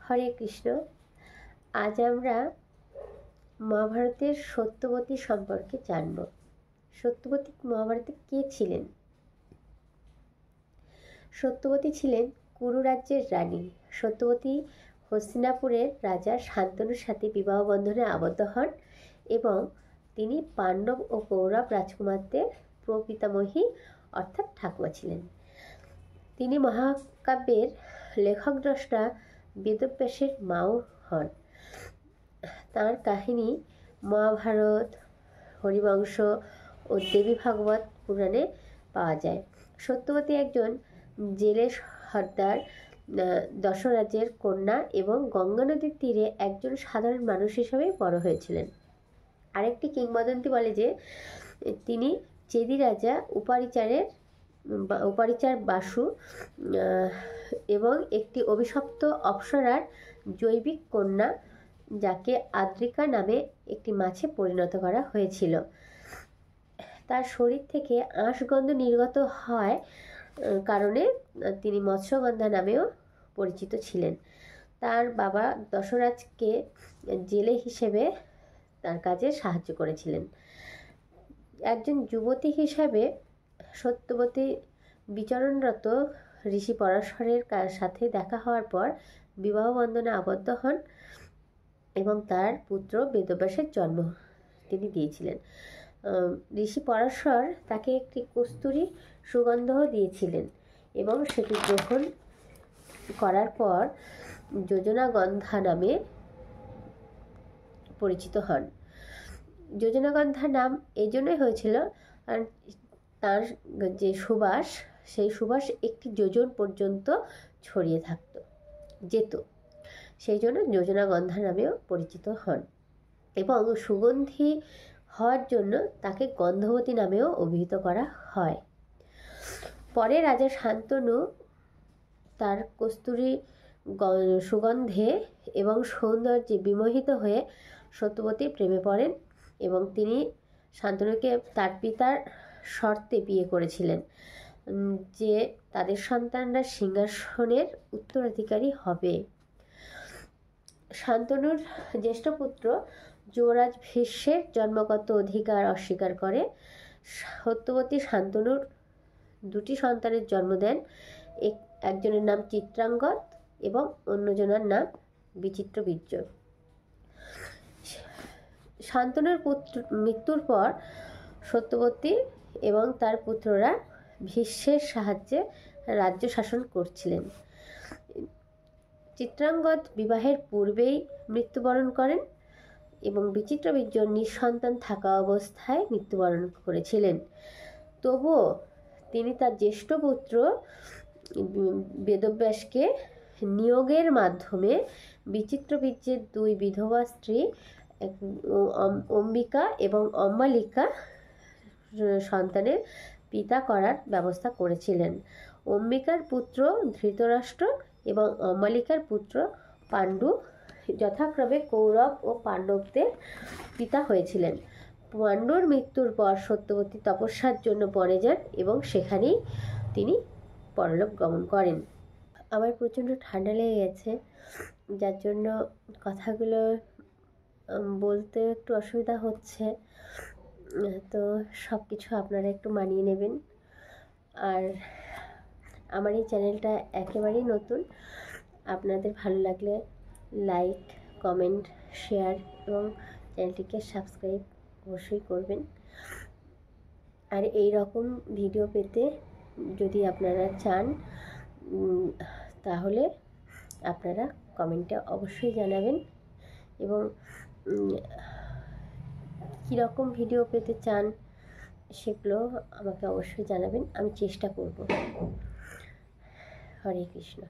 হরে কৃষ্ণ। আজ আমরা মহাভারতের সত্যবতী সম্পর্কে জানব। সত্যবতী মহাভারতে কে ছিলেন? সত্যবতী ছিলেন কুরু রাজ্যের রানী। সত্যবতী হস্তিনাপুরের রাজা শান্তনুর সাথে বিবাহ বন্ধনে আবদ্ধ হন এবং তিনি পাণ্ডব ও কৌরব রাজকুমারদের প্রপিতামহী অর্থাৎ ঠাকুমা ছিলেন। তিনি মহাকাব্যের লেখক দ্রষ্টা বেদব্যাসের মাও হন। তাঁর কাহিনী মহাভারত, হরিবংশ ও দেবী ভাগবত পুরাণে পাওয়া যায়। সত্যবতী একজন জেলে সর্দার, দশরাজের কন্যা এবং গঙ্গা নদীর তীরে একজন সাধারণ মানুষ হিসেবে বড় হয়েছিলেন। আরেকটি কিংবদন্তি বলে যে তিনি চেদি রাজা উপারিচার বাসু এবং একটি অভিশপ্ত অপ্সরার জৈবিক কন্যা, যাকে আদ্রিকা নামে একটি মাছে পরিণত করা হয়েছিল। তার শরীর থেকে আঁশগন্ধ নির্গত হয় কারণে তিনি মৎস্যগন্ধা নামেও পরিচিত ছিলেন। তার বাবা দশরাজকে জেলে হিসেবে তার কাজে সাহায্য করেছিলেন। একজন যুবতী হিসাবে সত্যবতী বিচরণরত ঋষি পরাশরের সাথে দেখা হওয়ার পর বিবাহ বন্ধনে আবদ্ধ হন এবং তার পুত্র বেদব্যাসের জন্ম তিনি দিয়েছিলেন। ঋষি পরাশর তাকে একটি কস্তুরী সুগন্ধও দিয়েছিলেন এবং সেটি গ্রহণ করার পর যোজনাগন্ধা নামে পরিচিত হন। যোজনাগন্ধা নাম এই জন্যই হয়েছিল কারণ তার যে সুবাস, সেই সুবাস একটি যোজন পর্যন্ত ছড়িয়ে যেত, সেই জন্য যোজনাগন্ধা নামেও পরিচিত হন এবং সুগন্ধি হওয়ার জন্য তাকে গন্ধবতী নামেও অভিহিত করা হয়। পরে রাজা শান্তনু তার কস্তুরী সুগন্ধে এবং সৌন্দর্যে বিমোহিত হয়ে সত্যবতীর প্রেমে পড়েন এবং তিনি শান্তনুকে তার পিতার শর্তে বিয়ে করেছিলেন যে তাদের সন্তানরা সিংহাসনের উত্তরাধিকারী হবে। শান্তনুর জ্যেষ্ঠ পুত্র যুবরাজ ভীষ্মের জন্মগত অধিকার অস্বীকার করে সত্যবতী শান্তনুর দুটি সন্তানের জন্ম দেন। একজনের নাম চিত্রাঙ্গদ এবং অন্যজনের নাম বিচিত্রবীর্য। শান্তনুর মৃত্যুর পর সত্যবতী এবং তার পুত্ররা ভীষ্মের সাহায্যে রাজ্য শাসন করছিলেন। চিত্রাঙ্গদ বিবাহের পূর্বেই মৃত্যুবরণ করেন এবং বিচিত্রবীর্য নিঃসন্তান থাকা অবস্থায় মৃত্যুবরণ করেছিলেন। তবুও তিনি তার জ্যেষ্ঠ পুত্র বেদব্যাসকে নিয়োগের মাধ্যমে বিচিত্রবীর্যের দুই বিধবা স্ত্রী অম্বিকা এবং অম্বালিকা সন্তানের পিতা করার ব্যবস্থা করেছিলেন। অম্বিকার পুত্র ধৃতরাষ্ট্র এবং অম্বালিকার পুত্র পাণ্ডু যথাক্রমে কৌরব ও পাণ্ডবদের পিতা হয়েছিলেন। পাণ্ডুর মৃত্যুর পর সত্যবতী তপস্যার জন্য বনে যান এবং সেখানেই তিনি পরলোক গমন করেন। আমার প্রচণ্ড ঠান্ডা লেগে গেছে, যার জন্য কথাগুলো বলতে একটু অসুবিধা হচ্ছে, তো সব কিছু আপনারা একটু মানিয়ে নেবেন। আর আমার এই চ্যানেলটা একেবারেই নতুন, আপনাদের ভালো লাগলে লাইক, কমেন্ট, শেয়ার এবং চ্যানেলটিকে সাবস্ক্রাইব অবশ্যই করবেন। আর এই রকম ভিডিও পেতে যদি আপনারা চান তাহলে আপনারা কমেন্টে অবশ্যই জানাবেন এবং কীরকম ভিডিও পেতে চান সেগুলো আমাকে অবশ্যই জানাবেন, আমি চেষ্টা করব। হরে কৃষ্ণ।